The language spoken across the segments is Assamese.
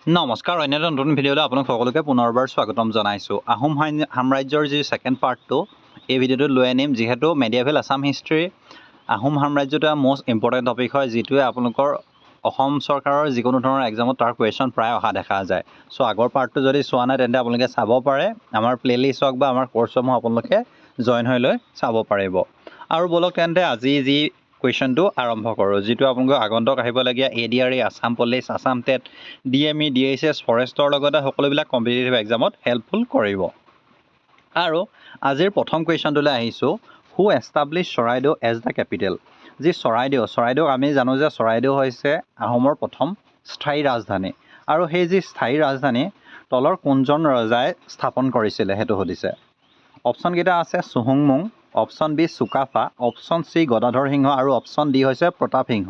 নমস্কাৰ অন্য এটা নতুন ভিডিঅ'লৈ আপোনাক সকলোকে পুনৰবাৰ স্বাগতম জনাইছোঁ আহোম সাম্ৰাজ্যৰ যি ছেকেণ্ড পাৰ্টটো এই ভিডিঅ'টোত লৈ আনিম যিহেতু মেডিয়েভেল আছাম হিষ্ট্ৰী আহোম সাম্ৰাজ্যটো মষ্ট ইম্পৰ্টেণ্ট টপিক হয় যিটোৱে আপোনালোকৰ অসম চৰকাৰৰ যিকোনো ধৰণৰ এক্সামত তাৰ কুৱেশ্যন প্ৰায় অহা দেখা যায় চ' আগৰ পাৰ্টটো যদি চোৱা নাই তেন্তে আপোনালোকে চাব পাৰে আমাৰ প্লেলিষ্ট হওক বা আমাৰ কোৰ্চসমূহ আপোনালোকে জইন হৈ লৈ চাব পাৰিব আৰু বলক তেন্তে আজি যি কুৱেশ্যনটো আৰম্ভ কৰোঁ যিটো আপোনালোকক আগন্তুক আহিবলগীয়া ADRE Assam police Assam TET DME DHS ফৰেষ্টৰ লগতে সকলোবিলাক কম্পিটিটিভ এক্সামত হেল্পফুল কৰিব আৰু আজিৰ প্ৰথম কুৱেশ্যনটোলৈ আহিছোঁ who establish Charaideo as the capital যি চৰাইদেউ আমি জানো যে চৰাইদেউ হৈছে আহোমৰ প্ৰথম স্থায়ী ৰাজধানী আৰু সেই যি স্থায়ী ৰাজধানী তলৰ কোনজন ৰজাই স্থাপন কৰিছিলে সেইটো সুধিছে অপশ্যনকেইটা আছে চুহুংমুং option B Sukaphaa option C Gadadhar Singha আৰু অপশ্যন ডি হৈছে প্ৰতাপ সিংহ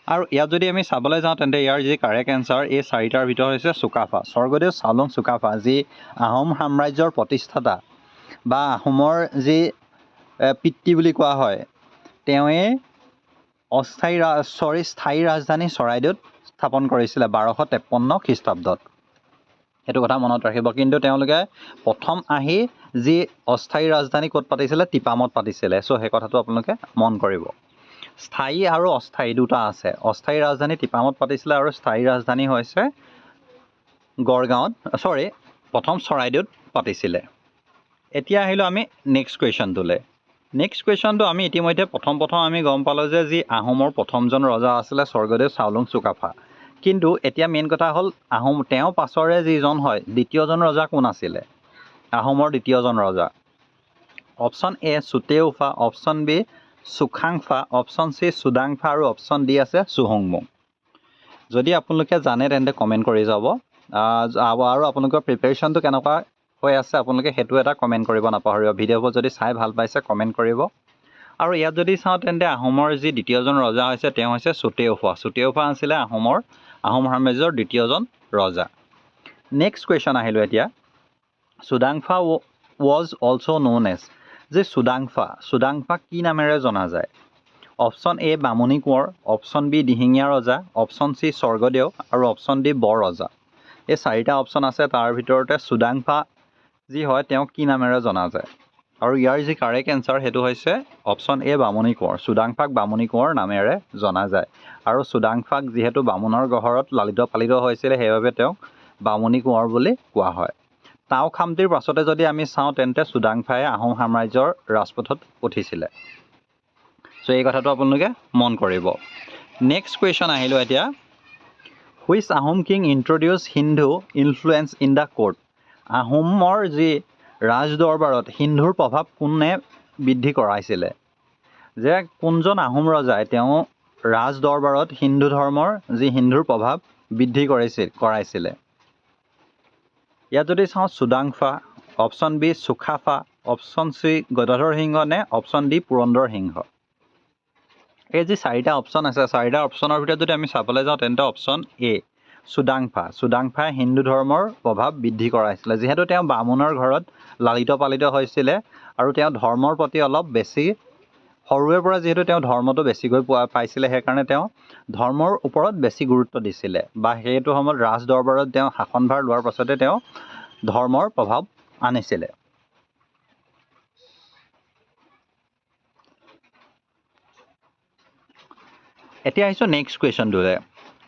আৰু ইয়াত যদি আমি চাবলৈ যাওঁ তেন্তে ইয়াৰ যি কাৰেক্ট এনচাৰ এই চাৰিটাৰ ভিতৰত হৈছে চুকাফা স্বৰ্গদেউ চাওলুং চুকাফা যি আহোম সাম্ৰাজ্যৰ প্ৰতিষ্ঠাতা বা আহোমৰ যি পিতৃ বুলি কোৱা হয় তেওঁৱে স্থায়ী ৰাজধানী চৰাইদেউত স্থাপন কৰিছিলে 1253 খ্ৰীষ্টাব্দত সেইটো কথা মনত ৰাখিব কিন্তু তেওঁলোকে প্ৰথম আহি যি অস্থায়ী ৰাজধানী ক'ত পাতিছিলে টিপামত পাতিছিলে চ' সেই কথাটো আপোনালোকে মন কৰিব স্থায়ী আৰু অস্থায়ী দুটা আছে অস্থায়ী ৰাজধানী টিপামত পাতিছিলে আৰু স্থায়ী ৰাজধানী হৈছে গড়গাঁৱত প্ৰথম চৰাইদেউত পাতিছিলে এতিয়া আহিলোঁ আমি নেক্সট কুৱেশ্যনটোলৈ নেক্সট কুৱেশ্যনটো আমি ইতিমধ্যে প্ৰথম আমি গম পালোঁ যে যি আহোমৰ প্ৰথমজন ৰজা আছিলে স্বৰ্গদেউ চাওলুং চুকাফা কিন্তু এতিয়া মেইন কথা হ'ল তেওঁ পাছৰে যিজন হয় দ্বিতীয়জন ৰজা কোন আছিলে আহোমৰ দ্বিতীয়জন ৰজা option A Suteuphaa option B Sukhaangphaa option C Sudangphaa আৰু অপশ্যন ডি আছে চুহুংমুং যদি আপোনালোকে জানে তেন্তে কমেণ্ট কৰি যাব আৰু আপোনালোকৰ প্ৰিপেৰেশ্যনটো কেনেকুৱা হৈ আছে আপোনালোকে সেইটো এটা কমেণ্ট কৰিব নাপাহৰিব ভিডিঅ'বোৰ যদি চাই ভাল পাইছে কমেণ্ট কৰিব আৰু ইয়াত যদি চাওঁ তেন্তে আহোমৰ যি দ্বিতীয়জন ৰজা হৈছে তেওঁ হৈছে চুতেউফা আছিলে আহোম সাম্ৰাজ্যৰ দ্বিতীয়জন ৰজা নেক্সট কুৱেশ্যন আহিলোঁ এতিয়া Sudangphaa was also' known as যে চুদাংফা কি নামেৰে জনা যায় option A Bamuni Konwar option B Dihingia Raja option C স্বৰ্গদেউ আৰু অপশ্যন ডি বৰ ৰজা এই চাৰিটা অপশ্যন আছে তাৰ ভিতৰতে চুদাংফা যি হয় তেওঁক কি নামেৰে জনা যায় আৰু ইয়াৰ যি কাৰেক্ট এনচাৰ সেইটো হৈছে অপশ্যন এ বামুণী কোঁৱৰ চুদাংফাক বামুণী কোঁৱৰ নামেৰে জনা যায় আৰু চুদাংফাক যিহেতু বামুণৰ ঘৰত লালিত পালিত হৈছিলে সেইবাবে তেওঁক বামুণী কোঁৱৰ বুলি কোৱা হয় টাও খামতিৰ পাছতে যদি আমি চাওঁ তেন্তে চুদাংফাই আহোম সাম্ৰাজ্যৰ ৰাজপথত উঠিছিলে চ' এই কথাটো আপোনালোকে মন কৰিব নেক্সট কুৱেশ্যন আহিলোঁ এতিয়া which Ahom king introduce Hindu influence in the court আহোমৰ যি ৰাজদৰবাৰত হিন্দুৰ প্ৰভাৱ কোনে বৃদ্ধি কৰাইছিলে যে কোনজন আহোম ৰজাই তেওঁ ৰাজদৰবাৰত হিন্দুৰ প্ৰভাৱ বৃদ্ধি কৰাইছিলে ইয়াত যদি চাওঁ Sudangphaa option B Sukaphaa option C Gadadhar Singha নে অপশ্যন ডি পুৰন্দৰ সিংহ এই যি চাৰিটা অপশ্যন আছে চাৰিটা অপশ্যনৰ ভিতৰত যদি আমি চাবলৈ যাওঁ তেন্তে অপশ্যন এ চুদাংফাই হিন্দু ধৰ্মৰ প্ৰভাৱ বৃদ্ধি কৰাইছিলে যিহেতু তেওঁ বামুণৰ ঘৰত লালিত পালিত হৈছিলে আৰু তেওঁ ধৰ্মৰ প্ৰতি অলপ বেছি সৰুৰে পৰা যিহেতু তেওঁ ধৰ্মটো বেছিকৈ পাইছিলে সেইকাৰণে তেওঁ ধৰ্মৰ ওপৰত বেছি গুৰুত্ব দিছিলে বা সেইটো সময়ত ৰাজদৰবাৰত তেওঁ শাসনভাৰ লোৱাৰ পাছতে তেওঁ ধৰ্মৰ প্ৰভাৱ আনিছিলে এতিয়া আহিছোঁ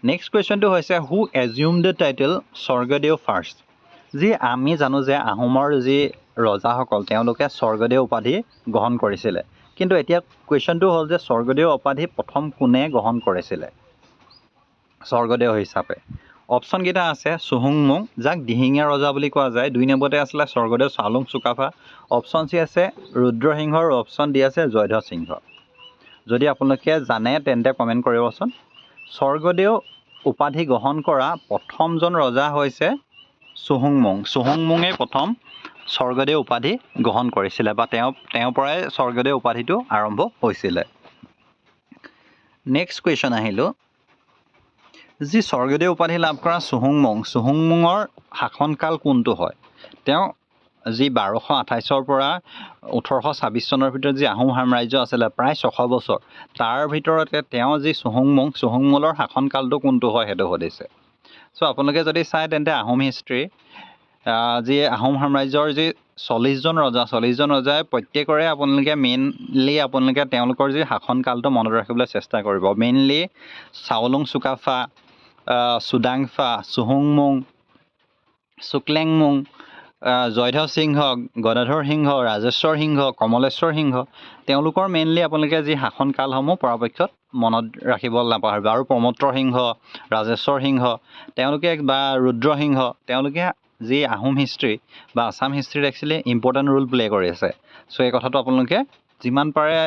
নেক্সট কুৱেশ্যনটো হৈছে who assume the title Swargadeo first যি আমি জানো যে আহোমৰ যি ৰজাসকল তেওঁলোকে স্বৰ্গদেউ উপাধি গ্ৰহণ কৰিছিলে কিন্তু এতিয়া কুৱেশ্যনটো হ'ল যে স্বৰ্গদেউ উপাধি প্ৰথম কোনে গ্ৰহণ কৰিছিলে স্বৰ্গদেউ হিচাপে অপশ্যনকেইটা আছে চুহুংমুং যাক দিহিঙীয়া ৰজা বুলি কোৱা যায় 2 নম্বৰতে আছিলে স্বৰ্গদেউ চাওলুং চুকাফা অপশ্যন চি আছে ৰুদ্ৰসিংহ আৰু অপশ্যন ডি আছে জয়ধ্বজ সিংহ যদি আপোনালোকে জানে তেন্তে কমেণ্ট কৰিবচোন স্বৰ্গদেউ উপাধি গ্ৰহণ কৰা প্ৰথমজন ৰজা হৈছে চুহুংমুঙে প্ৰথম স্বৰ্গদেউ উপাধি গ্ৰহণ কৰিছিলে বা তেওঁৰ পৰাই স্বৰ্গদেউ উপাধিটো আৰম্ভ হৈছিলে নেক্সট কুৱেশ্যন আহিলোঁ যি স্বৰ্গদেউ উপাধি লাভ কৰা চুহুংমুঙৰ শাসনকাল কোনটো হয় তেওঁ যি 1228 পৰা 1826 চনৰ ভিতৰত যি আহোম সাম্ৰাজ্য আছিলে প্ৰায় 600 বছৰ তাৰ ভিতৰতে তেওঁ যি চুহুংমুঙৰ শাসনকালটো কোনটো হয় সেইটো সুধিছে চ' আপোনালোকে যদি চায় তেন্তে আহোম হিষ্ট্ৰী যি আহোম সাম্ৰাজ্যৰ যি 40জন ৰজাই প্ৰত্যেকৰে আপোনালোকে মেইনলি আপোনালোকে তেওঁলোকৰ যি শাসনকালটো মনত ৰাখিবলৈ চেষ্টা কৰিব। মেইনলি চাওলুং চুকাফা, চুডাংফা, চুহুংমুং, চুকলেংমুং, জয়ধ্বজ সিংহ, গদাধৰ সিংহ, ৰাজেশ্বৰ সিংহ, কমলেশ্বৰ সিংহ, তেওঁলোকৰ মেইনলি আপোনালোকে যি শাসনকালসমূহ পৰাপক্ষত মনত ৰাখিব নাপাহৰিব। আৰু প্ৰমত্ত সিংহ, ৰাজেশ্বৰ সিংহ, তেওঁলোকে বা ৰুদ্ৰ সিংহ, তেওঁলোকে যি আহোম হিষ্ট্ৰী বা আছাম হিষ্ট্ৰীত একচুৱেলি ইম্পৰ্টেণ্ট ৰোল প্লে' কৰি আছে। চ' এই কথাটো আপোনালোকে যিমান পাৰে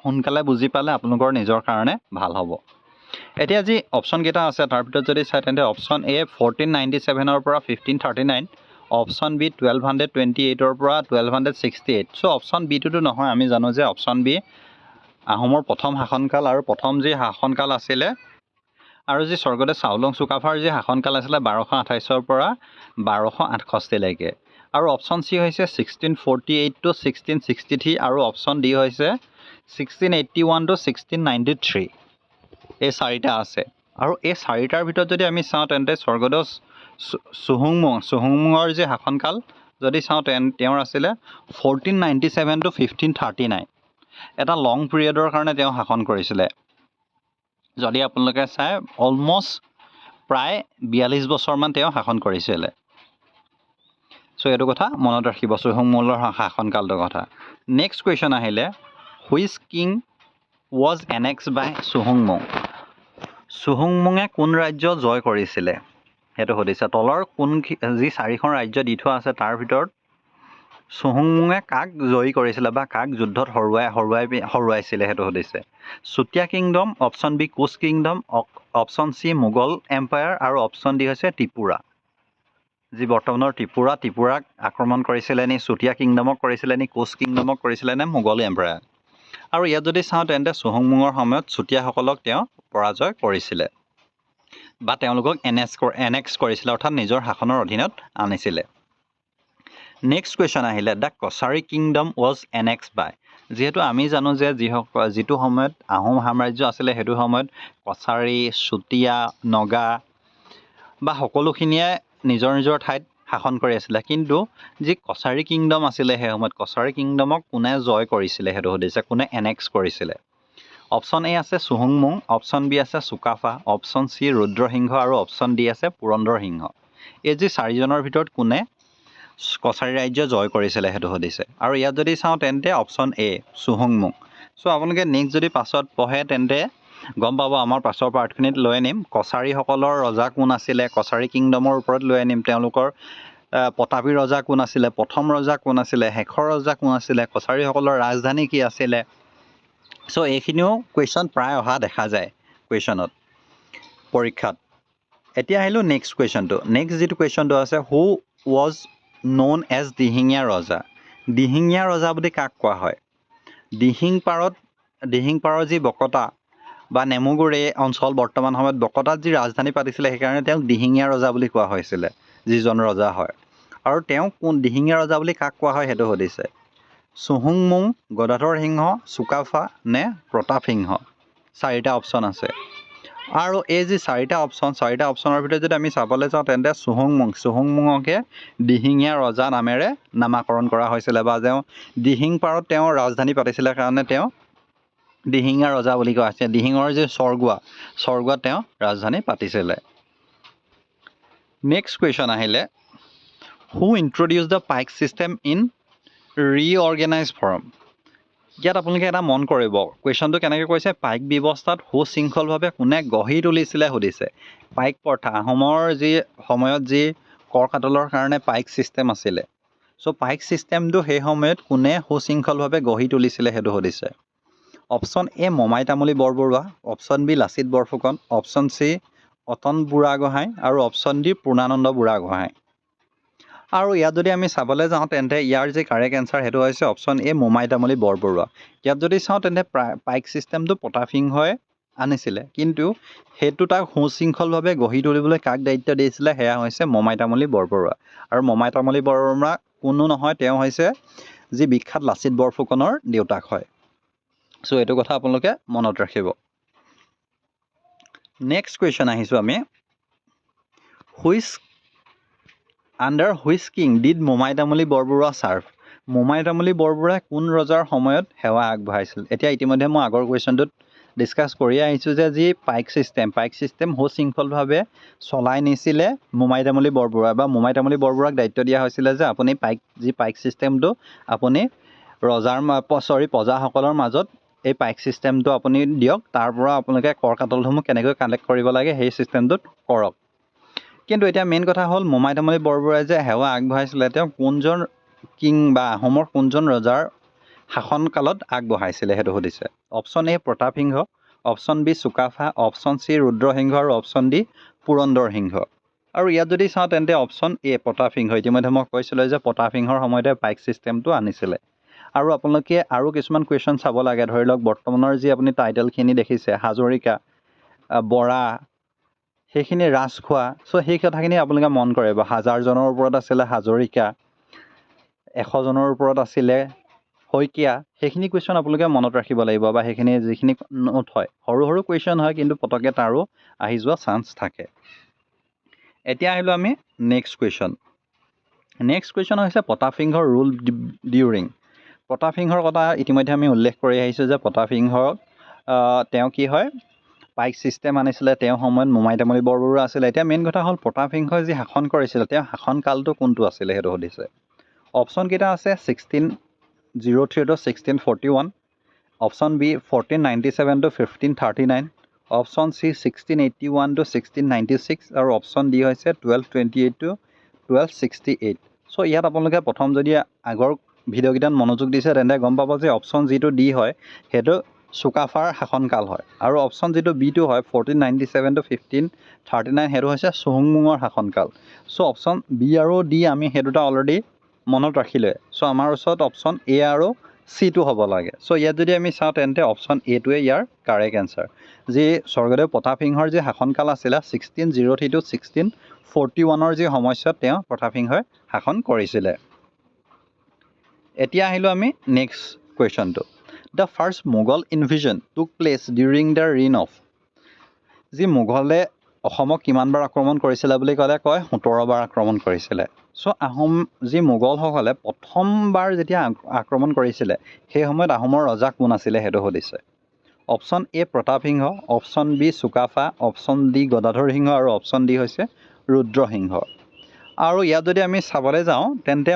সোনকালে বুজি পালে আপোনালোকৰ নিজৰ কাৰণে ভাল হ'ব। এতিয়া যি অপশ্যনকেইটা আছে তাৰ ভিতৰত যদি চায় তেন্তে অপশ্যন এ 1497 পৰা 1539, অপশ্যন বি 1228 পৰা 1268। চ' অপশ্যন বিটোতো নহয়, আমি জানো যে অপশ্যন বি আহোমৰ প্ৰথম শাসনকাল আৰু প্ৰথম যি শাসনকাল আছিলে আৰু যি স্বৰ্গদেউ চাওলুং চুকাফাৰ যি শাসনকাল আছিলে 1228 পৰা 1268লৈকে। আৰু অপশ্যন চি হৈছে 1648 to 1663 আৰু অপশ্যন ডি হৈছে 1681 to 1693। এই চাৰিটা আছে। আৰু এই চাৰিটাৰ ভিতৰত যদি আমি চাওঁ তেন্তে স্বৰ্গদেউ চুহুংমুঙৰ যি শাসনকাল যদি চাওঁ তেওঁৰ আছিলে 1497 to 1539। এটা লং পিৰিয়ডৰ কাৰণে তেওঁ শাসন কৰিছিলে। যদি আপোনালোকে চায় অলমষ্ট প্ৰায় 42 বছৰমান তেওঁ শাসন কৰিছিলে। চ' এইটো কথা মনত ৰাখিব চুহুংমুঙৰ শাসনকালটোৰ কথা। নেক্সট কুৱেশ্যন আহিলে, হুইচ কিং ৱাজ এনেক্সড বাই চুহুংমুং? চুহুংমুঙে কোন ৰাজ্য জয় কৰিছিলে সেইটো সুধিছে। তলৰ যি 4খন ৰাজ্য দি থোৱা আছে তাৰ ভিতৰত চুহুংমুঙে কাক জয়ী কৰিছিলে বা কাক যুদ্ধত হৰুৱাইছিলে সেইটো সুধিছে। Chutia kingdom, option B Koch kingdom, option C Mughal empire আৰু অপশ্যন ডি হৈছে ত্ৰিপুৰা। যি বৰ্তমানৰ ত্ৰিপুৰাক আক্ৰমণ কৰিছিলে নি চুতীয়া কিংডমক কৰিছিলে নি কোচ কিংডমক কৰিছিলে নে মোগল এম্পায়াৰ? আৰু ইয়াত যদি চাওঁ তেন্তে চুহুংমুঙৰ সময়ত চুতীয়াসকলক তেওঁ পৰাজয় কৰিছিলে বা তেওঁলোকক এনেক্স কৰিছিলে, অৰ্থাৎ নিজৰ শাসনৰ অধীনত আনিছিলে। নেক্সট কুৱেশ্যন আহিলে, the Kachari kingdom was annexed by? যিহেতু আমি জানো যে যিটো সময়ত আহোম সাম্ৰাজ্য আছিলে সেইটো সময়ত কছাৰী, চুতীয়া, নগা বা সকলোখিনিয়ে নিজৰ নিজৰ ঠাইত শাসন কৰি আছিলে। কিন্তু যি কছাৰী কিংডম আছিলে সেই সময়ত কছাৰী কিংডমক কোনে জয় কৰিছিলে সেইটো সুধিছে, কোনে এনেক্স কৰিছিলে। অপশ্যন এ আছে চুহুংমুং, অপশ্যন বি আছে চুকাফা, অপশ্যন চি ৰুদ্ৰসিংহ আৰু অপশ্যন ডি আছে পুৰন্দৰ সিংহ। এই যি 4জনৰ ভিতৰত কোনে কছাৰী ৰাজ্য জয় কৰিছিলে সেইটো সুধিছে। আৰু ইয়াত যদি চাওঁ তেন্তে অপশ্যন এ চুহুংমুং। চ' আপোনালোকে নেক্সট যদি পাছত পঢ়ে তেন্তে গম পাব। আমাৰ পাছৰ পাৰ্টখিনিত লৈ আনিম কছাৰীসকলৰ ৰজা কোন আছিলে, কছাৰী কিংডমৰ ওপৰত লৈ আনিম তেওঁলোকৰ প্ৰতাপী ৰজা কোন আছিলে, প্ৰথম ৰজা কোন আছিলে, শেষৰ ৰজা কোন আছিলে, কছাৰীসকলৰ ৰাজধানী কি আছিলে। চ' এইখিনিও কুৱেশ্যন প্ৰায় অহা দেখা যায় কুৱেশ্যনত পৰীক্ষাত। এতিয়া আহিলোঁ নেক্সট কুৱেশ্যনটো। নেক্সট যিটো কুৱেশ্যনটো আছে, who was known as Dihingia Raja? Dihingia ৰজা বুলি কাক কোৱা হয়? দিহিংপাৰৰ যি বকতা বা নেমুগুৰি অঞ্চল বৰ্তমান সময়ত বকতাত যি ৰাজধানী পাতিছিলে সেইকাৰণে তেওঁক দিহিঙীয়া ৰজা বুলি কোৱা হৈছিলে, যিজন ৰজা হয়। আৰু তেওঁ দিহিঙীয়া ৰজা বুলি কাক কোৱা হয় সেইটো সুধিছে। চুহুংমুং, গদাধৰ সিংহ, চুকাফা নে প্ৰতাপ সিংহ? 4টা অপশ্যন আছে। আৰু এই যি 4টা অপশ্যনৰ ভিতৰত যদি আমি চাবলৈ যাওঁ তেন্তে চুহুংমুঙকে দিহিঙীয়া ৰজা নামেৰে নামাকৰণ কৰা হৈছিলে বা দিহিংপাৰত তেওঁ ৰাজধানী পাতিছিলে কাৰণে তেওঁ দিহিঙীয়া ৰজা বুলি কোৱা হৈছে। দিহিঙৰ যি স্বৰ্গোৱাত তেওঁ ৰাজধানী পাতিছিলে। নেক্সট কুৱেশ্যন আহিলে, who introduce the Paik system in reorganise form? ইয়াত আপোনালোকে এটা মন কৰিব, কুৱেশ্যনটো কেনেকৈ কৈছে, পাইক ব্যৱস্থাত সুশৃংখলভাৱে কোনে গঢ়ি তুলিছিলে সুধিছে। পাইক প্ৰথা, আহোমৰ যি সময়ত যি কৰ কাটলৰ কাৰণে পাইক ছিষ্টেম আছিলে। চ' পাইক ছিষ্টেমটো সেই সময়ত কোনে সুশৃংখলভাৱে গঢ়ি তুলিছিলে সেইটো সুধিছে। Option A Momai Tamuli Borbarua, option B Lachit Borphukan, option C Atan Burhagohain আৰু অপশ্যন ডি পূৰ্ণানন্দ বুঢ়াগোহাঁই। আৰু ইয়াত যদি আমি চাবলৈ যাওঁ তেন্তে ইয়াৰ যি কাৰেক্ট এনচাৰ সেইটো হৈছে অপশ্যন এ মোমাই তামুলী বৰবৰুৱা। ইয়াত যদি চাওঁ তেন্তে পাইক ছিষ্টেমটো প্ৰতাপ সিংহই আনিছিলে, কিন্তু সেইটো তাক সুশৃংখলভাৱে গঢ়ি তুলিবলৈ কাক দায়িত্ব দিছিলে সেয়া হৈছে মোমাই তামুলী বৰবৰুৱা। আৰু মোমাই তামুলী বৰবৰুৱা কোনো নহয়, তেওঁ হৈছে যি বিখ্যাত লাচিত বৰফুকনৰ দেউতাক হয়। চ' এইটো কথা আপোনালোকে মনত ৰাখিব। নেক্সট কুৱেশ্যন আহিছোঁ আমি, which under which king did Momai Tamuli Borbarua serve মোমাই তামুলী বৰবৰুৱাই কোন ৰজাৰ সময়ত সেৱা আগবঢ়াইছিল এতিয়া ইতিমধ্যে মই আগৰ কুৱেশ্যনটোত ডিছকাছ কৰি আহিছোঁ যে যি পাইক ছিষ্টেম সুশৃংখলভাৱে চলাই নিছিলে মোমাই তামুলী বৰবৰুৱা বা মোমাই তামুলী বৰবৰুৱাক দায়িত্ব দিয়া হৈছিলে যে আপুনি পাইক ছিষ্টেমটো আপুনি প্ৰজাসকলৰ মাজত এই পাইক ছিষ্টেমটো আপুনি দিয়ক তাৰ পৰা আপোনালোকে কৰ কাটলসমূহ কেনেকৈ কালেক্ট কৰিব লাগে সেই ছিষ্টেমটোত কৰক কিন্তু এতিয়া মেইন কথা হ'ল মোমাই তামুলী বৰবৰুৱাই যে সেৱা আগবঢ়াইছিলে তেওঁ কোনজন কিং বা আহোমৰ কোনজন ৰজাৰ শাসনকালত আগবঢ়াইছিলে সেইটো সুধিছে option A Pratap Singha option B Sukaphaa option C Rudra Singha আৰু অপশ্যন ডি পুৰন্দৰ সিংহ আৰু ইয়াত যদি চাওঁ তেন্তে অপশ্যন এ প্ৰতাপসিংহ ইতিমধ্যে মই কৈছিলোঁ যে প্ৰতাপসিংহৰ সময়তে পাইক ছিষ্টেমটো আনিছিলে আৰু আপোনালোকে আৰু কিছুমান কুৱেশ্যন চাব লাগে ধৰি লওক বৰ্তমানৰ যি আপুনি টাইটেলখিনি দেখিছে হাজৰিকা বৰা সেইখিনি ৰাজখোৱা চ' সেই কথাখিনি আপোনালোকে মন কৰিব 1000জনৰ ওপৰত আছিলে হাজৰিকা 100জনৰ ওপৰত আছিলে শইকীয়া সেইখিনি কুৱেশ্যন আপোনালোকে মনত ৰাখিব লাগিব বা সেইখিনি যিখিনি নোট হয় সৰু কুৱেশ্যন হয় কিন্তু পটককৈ তাৰো আহি যোৱা চান্স থাকে এতিয়া আহিলোঁ আমি নেক্সট কুৱেশ্যন হৈছে প্ৰতাপসিংহৰ ৰুল ডিউৰিং প্ৰতাপসিংহৰ কথা ইতিমধ্যে আমি উল্লেখ কৰি আহিছোঁ যে প্ৰতাপসিংহৰ তেওঁ কি হয় পাইক ছিষ্টেম আনিছিলে তেওঁ সময়ত মোমাই তামুলী বৰবৰুৱা আছিলে এতিয়া মেইন কথা হ'ল প্ৰতাপসিংহই যি শাসন কৰিছিলে তেওঁ শাসনকালটো কোনটো আছিলে সেইটো সুধিছে অপশ্যন কেইটা আছে 1603 to 1641 option B 1497 to 1539 option C 1681 to 1696 আৰু অপশ্যন ডি হৈছে 1228 to 1268 চ' ইয়াত আপোনালোকে প্ৰথম যদি আগৰ ভিডিঅ'কেইটাত মনোযোগ দিছে তেন্তে গম পাব যে অপশ্যন যিটো ডি হয় সেইটো চুকাফাৰ শাসনকাল হয় আৰু অপশ্যন যিটো বিটো হয় 1497 to 1539 সেইটো হৈছে চুহুংমুঙৰ শাসনকাল চ' অপশ্যন বি আৰু ডি আমি সেই দুটা অলৰেডি মনত ৰাখিলে চ' আমাৰ ওচৰত অপশ্যন এ আৰু চিটো হ'ব লাগে চ' ইয়াত যদি আমি চাওঁ তেন্তে অপশ্যন এটোৱে ইয়াৰ কাৰেক্ট এনচাৰ যি স্বৰ্গদেউ প্ৰতাপসিংহৰ যি শাসনকাল আছিলে 1603 to 1641 যি সময়ছোৱাত তেওঁ প্ৰতাপসিংহই শাসন কৰিছিলে এতিয়া আহিলোঁ আমি নেক্সট কুৱেশ্যনটো the first Mughal invasion took place during the reign of যি মোগলে অসমক কিমানবাৰ আক্ৰমণ কৰিছিলে বুলি ক'লে কয় 17বাৰ আক্ৰমণ কৰিছিলে চ' আহোম যি মোগলসকলে প্ৰথমবাৰ যেতিয়া আক্ৰমণ কৰিছিলে সেই সময়ত আহোমৰ ৰজা কোন আছিলে সেইটো সুধিছে option A Pratap Singha option B Sukaphaa option D Gadadhar Singha আৰু অপশ্যন ডি হৈছে ৰুদ্ৰসিংহ আৰু ইয়াত যদি আমি চাবলৈ যাওঁ তেন্তে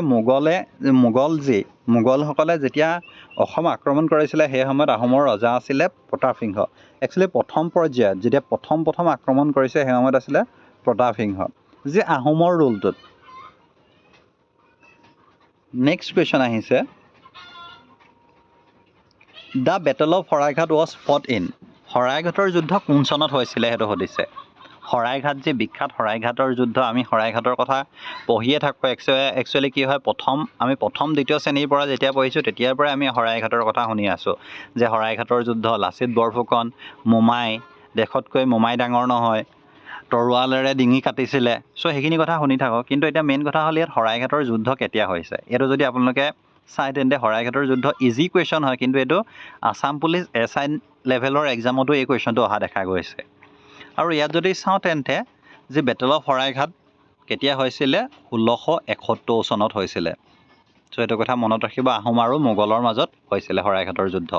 মোগলসকলে যেতিয়া অসম আক্ৰমণ কৰিছিলে সেই সময়ত আহোমৰ ৰজা আছিলে প্ৰতাপসিংহ একচুৱেলি প্ৰথম পৰ্যায়ত যেতিয়া প্ৰথম আক্ৰমণ কৰিছে সেই সময়ত আছিলে প্ৰতাপসিংহ যি আহোমৰ ৰুলটোত নেক্সট কুৱেশ্যন আহিছে the battle of Saraighat was fought in শৰাইঘাটৰ যুদ্ধ কোন চনত হৈছিলে সেইটো সুধিছে শৰাইঘাট যি বিখ্যাত শৰাইঘাটৰ যুদ্ধ আমি শৰাইঘাটৰ কথা পঢ়িয়ে থাকোঁ একচুৱেলি কি হয় আমি প্ৰথম দ্বিতীয় শ্ৰেণীৰ পৰা যেতিয়া পঢ়িছোঁ তেতিয়াৰ পৰাই আমি শৰাইঘাটৰ কথা শুনি আছোঁ যে শৰাইঘাটৰ যুদ্ধ লাচিত বৰফুকন মোমাই দেশতকৈ মোমাই ডাঙৰ নহয় তৰোৱালেৰে ডিঙি কাটিছিলে চ' সেইখিনি কথা শুনি থাকক কিন্তু এতিয়া মেইন কথা হ'ল ইয়াত শৰাইঘাটৰ যুদ্ধ কেতিয়া হৈছে এইটো যদি আপোনালোকে চাই তেন্তে শৰাইঘাটৰ যুদ্ধ ইজি কুৱেশ্যন হয় কিন্তু এইটো আছাম পুলিচ SI লেভেলৰ এক্সামতো এই কুৱেশ্যনটো অহা দেখা গৈছে আৰু ইয়াত যদি চাওঁ তেন্তে যি বেটেল অফ শৰাইঘাট কেতিয়া হৈছিলে 1671 চনত হৈছিলে চ' এইটো কথা মনত ৰাখিব আহোম আৰু মোগলৰ মাজত হৈছিলে শৰাইঘাটৰ যুদ্ধ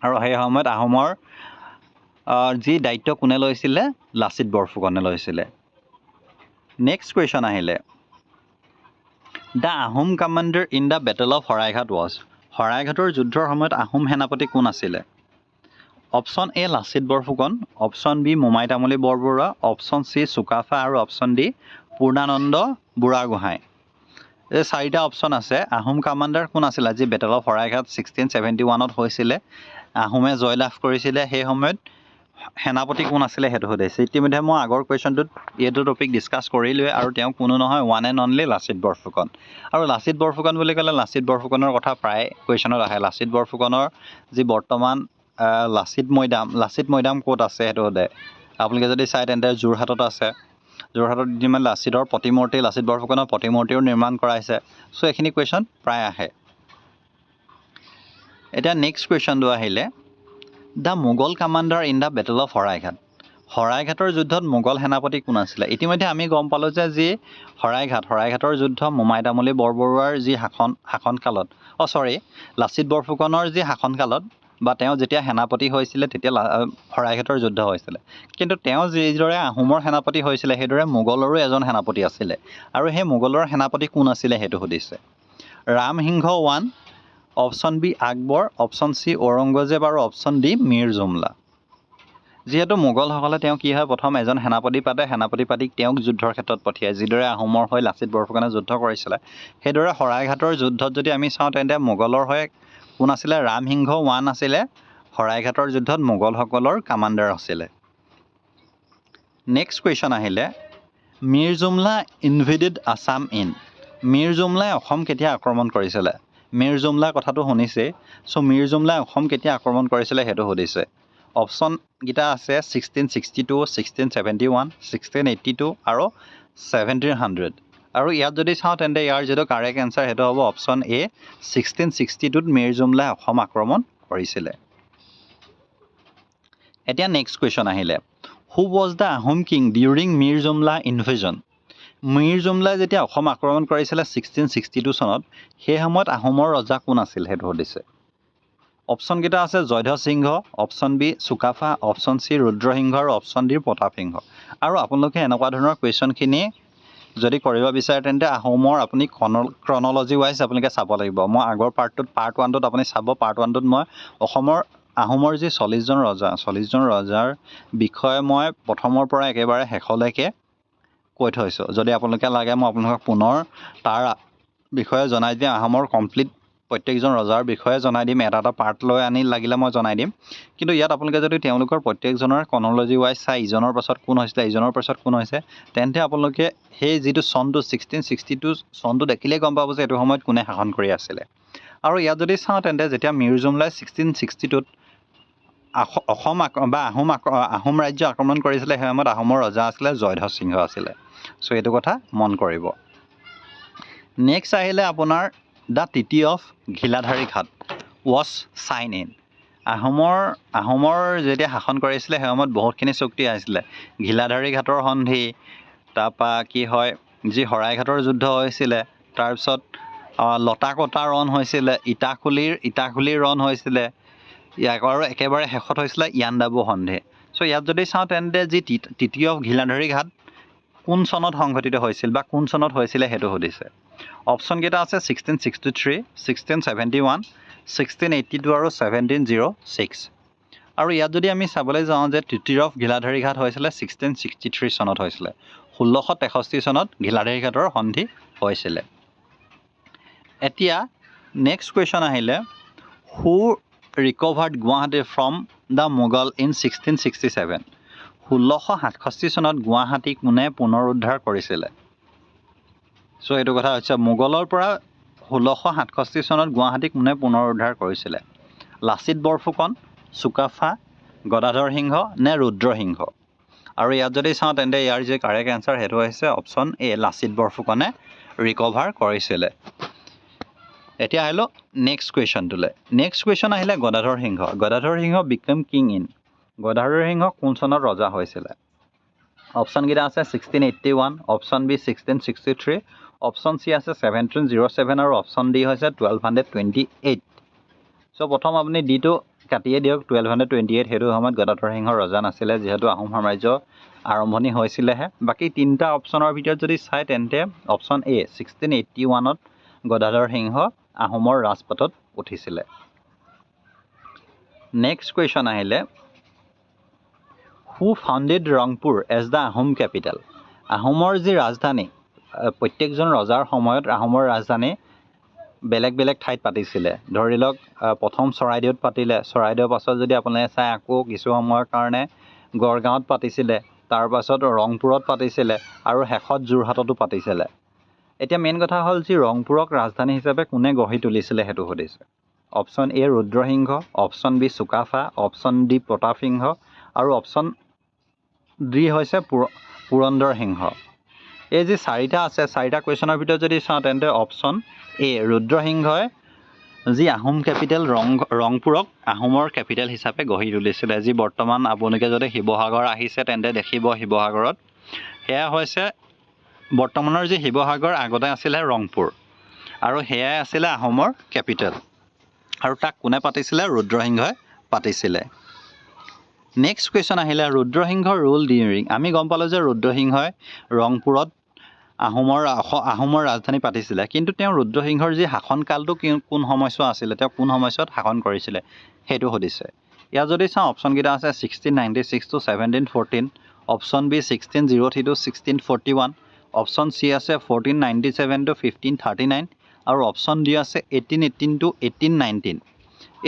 আৰু সেই সময়ত আহোমৰ যি দায়িত্ব কোনে লৈছিলে লাচিত বৰফুকনে লৈছিলে নেক্সট কুৱেশ্যন আহিলে the Ahom commander in the battle of Saraighat was শৰাইঘাটৰ যুদ্ধৰ সময়ত আহোম সেনাপতি কোন আছিলে option A Lachit Borphukan option B Momai Tamuli Borbarua option C Sukaphaa আৰু অপশ্যন ডি পূৰ্ণানন্দ বুঢ়াগোহাঁই এই চাৰিটা অপশ্যন আছে আহোম কামাণ্ডাৰ কোন আছিলে যি বেটেল অফ শৰাইঘাট 1671 হৈছিলে আহোমে জয়লাভ কৰিছিলে সেই সময়ত সেনাপতি কোন আছিলে সেইটো সুধিছে ইতিমধ্যে মই আগৰ কুৱেশ্যনটোত এইটো টপিক ডিছকাছ কৰিলোৱে আৰু তেওঁ কোনো নহয় one and only Lachit Borphukan আৰু লাচিত বৰফুকন বুলি ক'লে লাচিত বৰফুকনৰ কথা প্ৰায় কুৱেশ্যনত আহে লাচিত বৰফুকনৰ যি বৰ্তমান লাচিত মৈদাম ক'ত আছে সেইটো সোধে আপোনালোকে যদি চাই তেন্তে যোৰহাটত আছে যোৰহাটত যিমান লাচিত বৰফুকনৰ প্ৰতিমূৰ্তিও নিৰ্মাণ কৰাইছে চ' এইখিনি কুৱেশ্যন প্ৰায় আহে এতিয়া নেক্সট কুৱেশ্যনটো আহিলে the Mughal commander in the battle of Saraighat শৰাইঘাটৰ যুদ্ধত মোগল সেনাপতি কোন আছিলে ইতিমধ্যে আমি গম পালোঁ যে যি শৰাইঘাটৰ যুদ্ধ মোমাই তামুলী বৰবৰুৱাৰ যি শাসনকালত লাচিত বৰফুকনৰ যি শাসনকালত বা তেওঁ যেতিয়া সেনাপতি হৈছিলে তেতিয়া শৰাইঘাটৰ যুদ্ধ হৈছিলে কিন্তু তেওঁ যিদৰে আহোমৰ সেনাপতি হৈছিলে সেইদৰে মোগলৰো এজন সেনাপতি আছিলে আৰু সেই মোগলৰ সেনাপতি কোন আছিলে সেইটো সুধিছে Ram Singha 1 option B Akbar option C Aurangzeb আৰু অপশ্যন ডি মীৰ জুমলা যিহেতু মোগলসকলে তেওঁ কি হয় প্ৰথম এজন সেনাপতি পাতিক তেওঁক যুদ্ধৰ ক্ষেত্ৰত পঠিয়ায় যিদৰে আহোমৰ হৈ লাচিত বৰফুকনে যুদ্ধ কৰিছিলে সেইদৰে শৰাইঘাটৰ যুদ্ধত যদি আমি চাওঁ তেন্তে মোগলৰ হৈ কোন আছিলে ৰামসিংহ 1 আছিলে শৰাইঘাটৰ যুদ্ধত মোগলসকলৰ কামাণ্ডাৰ আছিলে নেক্সট কুৱেশ্যন আহিলে মীৰ জুমলা ইনভেডেড আছাম ইন মীৰ জুমলাই অসম কেতিয়া আক্ৰমণ কৰিছিলে মীৰ জুমলা কথাটো শুনিছে চ' মীৰ জুমলাই অসম কেতিয়া আক্ৰমণ কৰিছিলে সেইটো সুধিছে অপশ্যনকেইটা আছে 1662 1671 1682 আৰু 1700 আৰু ইয়াত যদি চাওঁ তেন্তে ইয়াৰ যিটো কাৰেক্ট এনচাৰ সেইটো হ'ব অপশ্যন এ 1662ত মীৰ জুমলাই অসম আক্ৰমণ কৰিছিলে এতিয়া নেক্সট কুৱেশ্যন আহিলে who was the Ahom king during Mir Jumla invasion Mir জুমলাই যেতিয়া অসম আক্ৰমণ কৰিছিলে 1662 চনত সেই সময়ত আহোমৰ ৰজা কোন আছিল সেইটো সুধিছে অপশ্যনকেইটা আছে Jayadhwaj Singha option B Sukaphaa option C Rudra Singha আৰু অপশ্যন ডি প্ৰতাপ সিংহ আৰু আপোনালোকে এনেকুৱা ধৰণৰ কুৱেশ্যনখিনি যদি কৰিব বিচাৰে তেন্তে আহোমৰ আপুনি ক্ৰনলজি ৱাইজ আপোনালোকে চাব লাগিব মই আগৰ পাৰ্ট 1টোত আপুনি চাব পাৰ্ট 1টোত মই আহোমৰ যি 40জন ৰজাৰ বিষয়ে মই প্ৰথমৰ পৰা একেবাৰে শেষলৈকে কৈ থৈছোঁ যদি আপোনালোকে লাগে মই আপোনালোকক পুনৰ তাৰ বিষয়ে জনাই দিম আহোমৰ কমপ্লিট প্ৰত্যেকজন ৰজাৰ বিষয়ে জনাই দিম এটা পাৰ্ট লৈ আনি লাগিলে মই জনাই দিম কিন্তু ইয়াত আপোনালোকে যদি তেওঁলোকৰ প্ৰত্যেকজনৰ ক্ৰনলজি ৱাইজ চাই ইজনৰ পাছত কোন হৈছে তেন্তে আপোনালোকে সেই যিটো চনটো 1662 চনটো দেখিলেই গম পাব যে এইটো সময়ত কোনে শাসন কৰি আছিলে আৰু ইয়াত যদি চাওঁ তেন্তে যেতিয়া মীৰ জুমলাই 1662ত আহোম ৰাজ্য আক্ৰমণ কৰিছিলে সেই সময়ত আহোমৰ ৰজা আছিলে জয়ধ্বজ সিংহ আছিলে চ' এইটো কথা মন কৰিব নেক্সট আহিলে আপোনাৰ দ্য টিটি অফ ঘিলাধাৰী ঘাট ৱাজ চাইন ইন আহোমৰ যেতিয়া শাসন কৰিছিলে সেই সময়ত বহুতখিনি চুক্তি আহিছিলে ঘিলাধাৰী ঘাটৰ সন্ধি তাৰপৰা কি হয় যি শৰাইঘাটৰ যুদ্ধ হৈছিলে তাৰপিছত লতাকটা ৰণ হৈছিলে ইটাখুলিৰ ৰণ হৈছিলে ইয়াক আৰু একেবাৰে শেষত হৈছিলে ইয়াণ্ডাবু সন্ধি চ' ইয়াত যদি চাওঁ তেন্তে যি টিটি অফ ঘিলাধাৰী ঘাট কোন চনত সংঘটিত হৈছিল বা কোন চনত হৈছিলে সেইটো সুধিছে অপশ্যনকেইটা আছে 1663 1671 1682 আৰু 1706 আৰু ইয়াত যদি আমি চাবলৈ যাওঁ যে টিটি অফ ঘিলাধাৰী ঘাট হৈছিলে 1663 চনত হৈছিলে 1663 চনত ঘিলাধাৰী ঘাটৰ সন্ধি হৈছিলে এতিয়া নেক্সট কুৱেশ্যন আহিলে who recovered Guwahati from the Mughal in 1667 1667 চনত গুৱাহাটী কোনে পুনৰুদ্ধাৰ কৰিছিলে চ' এইটো কথা হৈছে মোগলৰ পৰা 1667 চনত গুৱাহাটী কোনে পুনৰুদ্ধাৰ কৰিছিলে লাচিত বৰফুকন চুকাফা গদাধৰ সিংহ নে ৰুদ্ৰসিংহ আৰু ইয়াত যদি চাওঁ তেন্তে ইয়াৰ যি কাৰেক্ট এনচাৰ সেইটো হৈছে অপশ্যন এ লাচিত বৰফুকনে ৰিকভাৰ কৰিছিলে এতিয়া আহিলোঁ নেক্সট কুৱেশ্যনটোলৈ নেক্সট কুৱেশ্যন আহিলে গদাধৰ সিংহ বিকেম কিং ইন গদাধৰ সিংহ কোন চনত ৰজা হৈছিলে অপশ্যনকেইটা আছে 1681 অপশ্যন বি 1663 অপশ্যন চি আছে 1707 আৰু অপশ্যন ডি হৈছে 1228 চ' প্ৰথম আপুনি ডিটো কাটিয়ে দিয়ক 1228 সেইটো সময়ত গদাধৰ সিংহ ৰজা নাছিলে যিহেতু আহোম সাম্ৰাজ্য আৰম্ভণি হৈছিলেহে বাকী তিনিটা অপশ্যনৰ ভিতৰত যদি চাই তেন্তে অপশ্যন এ 1681ত গদাধৰ সিংহ আহোমৰ ৰাজপাটত উঠিছিলে নেক্সট কুৱেশ্যন আহিলে who founded Rangpur as the Ahom capital আহোমৰ যি ৰাজধানী প্ৰত্যেকজন ৰজাৰ সময়ত আহোমৰ ৰাজধানী বেলেগ ঠাইত পাতিছিলে ধৰি লওক প্ৰথম চৰাইদেউত পাতিলে চৰাইদেউৰ পাছত যদি আপোনালোকে চাই আকৌ কিছু সময়ৰ কাৰণে গড়গাঁৱত পাতিছিলে তাৰপাছত ৰংপুৰত পাতিছিলে আৰু শেষত যোৰহাটতো পাতিছিলে এতিয়া মেইন কথা হ'ল যি ৰংপুৰক ৰাজধানী হিচাপে কোনে গঢ়ি তুলিছিলে সেইটো সুধিছে option A Rudra Singha option B Sukaphaa option D Pratap Singha আৰু অপশ্যন ডি হৈছে পুৰন্দৰ সিংহ এই যি চাৰিটা আছে চাৰিটা কুৱেশ্যনৰ ভিতৰত যদি চাওঁ তেন্তে অপশ্যন এ ৰুদ্ৰসিংহই যি আহোম কেপিটেল ৰংপুৰক আহোমৰ কেপিটেল হিচাপে গঢ়ি তুলিছিলে, যি বৰ্তমান আপোনালোকে যদি শিৱসাগৰ আহিছে তেন্তে দেখিব শিৱসাগৰত, সেয়া হৈছে বৰ্তমানৰ যি শিৱসাগৰ আগতে আছিলে ৰংপুৰ, আৰু সেয়াই আছিলে আহোমৰ কেপিটেল, আৰু তাক কোনে পাতিছিলে? ৰুদ্ৰসিংহই পাতিছিলে। নেক্সট কুৱেশ্যন আহিলে ৰুদ্ৰসিংহৰ ৰুল ডিউৰিং। আমি গম পালোঁ যে ৰুদ্ৰসিংহই ৰংপুৰত আহোমৰ ৰাজধানী পাতিছিলে, কিন্তু তেওঁ ৰুদ্ৰসিংহৰ যি শাসনকালটো কোন সময়ছোৱা আছিলে, তেওঁ কোন সময়ছোৱাত শাসন কৰিছিলে সেইটো সুধিছে। ইয়াত যদি চাওঁ অপশ্যনকেইটা আছে 1696 to 1714, option B 1603 to 1641, option C আছে 1497 to 1539, আৰু অপশ্যন ডি আছে 1818 to 1819।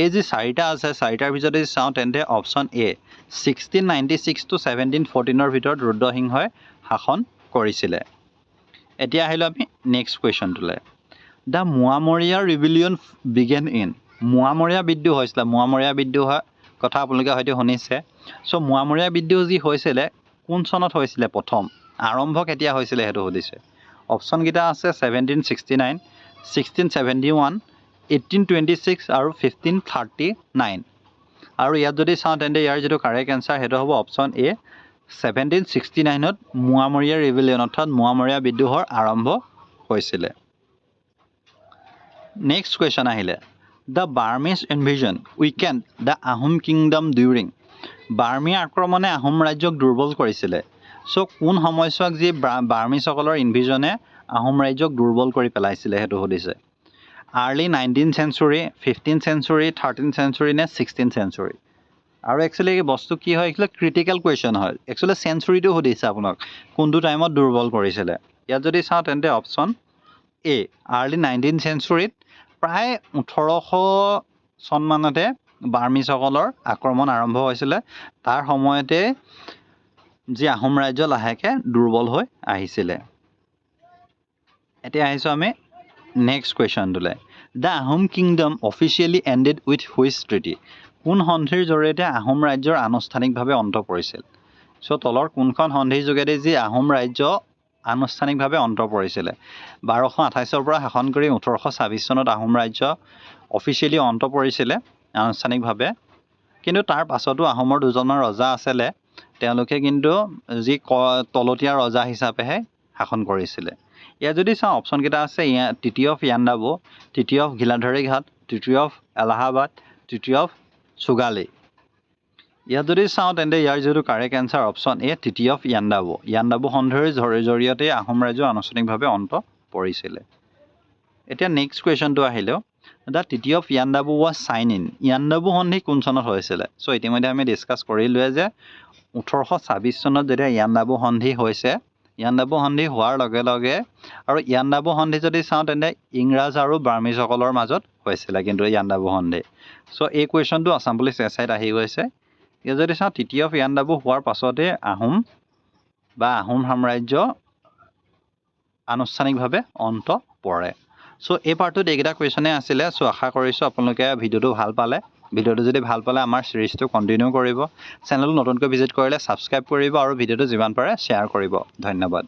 এই যি চাৰিটা আছে, চাৰিটাৰ ভিতৰত যদি চাওঁ তেন্তে অপশ্যন এ 1696 to 1714 ভিতৰত ৰুদ্ৰসিংহই শাসন কৰিছিলে। এতিয়া আহিলোঁ আমি নেক্সট কুৱেশ্যনটোলৈ। The Moamoria rebellion began in. Moamoria বিদ্ৰোহ হৈছিলে, মোৱামৰীয়া বিদ্ৰোহৰ কথা আপোনালোকে হয়তো শুনিছে। চ' মোৱামৰীয়া বিদ্ৰোহ যি হৈছিলে কোন চনত হৈছিলে, প্ৰথম আৰম্ভ কেতিয়া হৈছিলে সেইটো সুধিছে। অপশ্যনকেইটা আছে 1769, 1671, 1826 আৰু 1539। আৰু ইয়াত যদি চাওঁ তেন্তে ইয়াৰ যিটো কাৰেক্ট এনচাৰ সেইটো হ'ব অপশ্যন এ 1769ত মোৱামৰীয়া ৰিবিলিয়ন অৰ্থাৎ মোৱামৰীয়া বিদ্ৰোহৰ আৰম্ভ হৈছিলে। নেক্সট কুৱেশ্যন আহিলে the Burmese invasion weakened the Ahom kingdom during. বাৰ্মী আক্ৰমণে আহোম ৰাজ্যক দুৰ্বল কৰিছিলে। চ' কোন সময়ছোৱাক যি বাৰ্মিজসকলৰ ইনভিজনে আহোম ৰাজ্যক দুৰ্বল কৰি পেলাইছিলে সেইটো সুধিছে। Early 19th century, 15th century, 13th century নে 16th চেঞ্চুৰী। আৰু একচুৱেলি এই বস্তু কি হয়, একচুৱেলি ক্ৰিটিকেল কুৱেশ্যন হয়। একচুৱেলি চেঞ্চুৰীটো সুধিছে আপোনাক কোনটো টাইমত দুৰ্বল কৰিছিলে। ইয়াত যদি চাওঁ তেন্তে অপশ্যন এ আৰ্লি 19th চেঞ্চুৰীত প্ৰায় 1800 চনমানতে বাৰ্মিজসকলৰ আক্ৰমণ আৰম্ভ হৈছিলে। তাৰ সময়তে যি আহোম ৰাজ্য লাহেকৈ দুৰ্বল হৈ আহিছিলে। এতিয়া আহিছোঁ আমি নেক্সট কুৱেশ্যনটোলৈ। The Ahom kingdom officially ended with which treaty. কোন সন্ধিৰ জৰিয়তে আহোম ৰাজ্যৰ আনুষ্ঠানিকভাৱে অন্ত পৰিছিল। চ' তলৰ কোনখন সন্ধিৰ যোগেদি যি আহোম ৰাজ্য আনুষ্ঠানিকভাৱে অন্ত পৰিছিলে। 1228 পৰা শাসন কৰি 1826 চনত আহোম ৰাজ্য অফিচিয়েলি অন্ত পৰিছিলে আনুষ্ঠানিকভাৱে, কিন্তু তাৰ পাছতো আহোমৰ দুজনমান ৰজা আছিলে, তেওঁলোকে কিন্তু যি তলতীয়া ৰজা হিচাপেহে শাসন কৰিছিলে। ইয়াত যদি চাওঁ অপশ্যনকেইটা আছে তৃতীয় অফ ইয়াণ্ডাবু, তৃতীয় অফ গিলাধাৰী ঘাট, তৃতীয় অফ এলাহাবাদ, তৃতীয় অফ চুগালি। ইয়াত যদি চাওঁ তেন্তে ইয়াৰ যিটো কাৰেক্ট এনচাৰ অপশ্যন এ তৃতীয় অফ ইয়াণ্ডাবু। ইয়াণ্ডাবু সন্ধিৰ জৰিয়তে আহোম ৰাজ্য আনুষ্ঠানিকভাৱে অন্ত পৰিছিলে। এতিয়া নেক্সট কুৱেশ্যনটো আহিলেও দ্য তৃতীয় of Yandabo was sign in. Yandabo সন্ধি কোন চনত হৈছিলে। চ' ইতিমধ্যে আমি ডিছকাছ কৰিলোৱে যে 1826 চনত যেতিয়া ইয়াণ্ডাবু সন্ধি হৈছে, ইয়াণ্ডাবু সন্ধি হোৱাৰ লগে লগে, আৰু ইয়াণ্ডাবু সন্ধি যদি চাওঁ তেন্তে ইংৰাজ আৰু বাৰ্মিজসকলৰ মাজত হৈছিলে কিন্তু ইয়াণ্ডাবু সন্ধি। চ' এই কুৱেশ্যনটো আছাম পুলিচ এছাইত আহি গৈছে। ইয়াত যদি চাওঁ তৃতীয় অফ ইয়াণ্ডাবু হোৱাৰ পাছতে আহোম সাম্ৰাজ্য আনুষ্ঠানিকভাৱে অন্ত পৰে। চ' এই পাৰ্টটোত এইকেইটা কুৱেশ্যনে আছিলে। চ' আশা কৰিছোঁ আপোনালোকে ভিডিঅ'টো ভাল পালে। ভিডিঅ'টো যদি ভাল পালে আমাৰ চিৰিজটো কণ্টিনিউ কৰিব। চেনেলটো নতুনকৈ ভিজিট কৰিলে ছাবস্ক্ৰাইব কৰিব আৰু ভিডিঅ'টো যিমান পাৰে শ্বেয়াৰ কৰিব। ধন্যবাদ।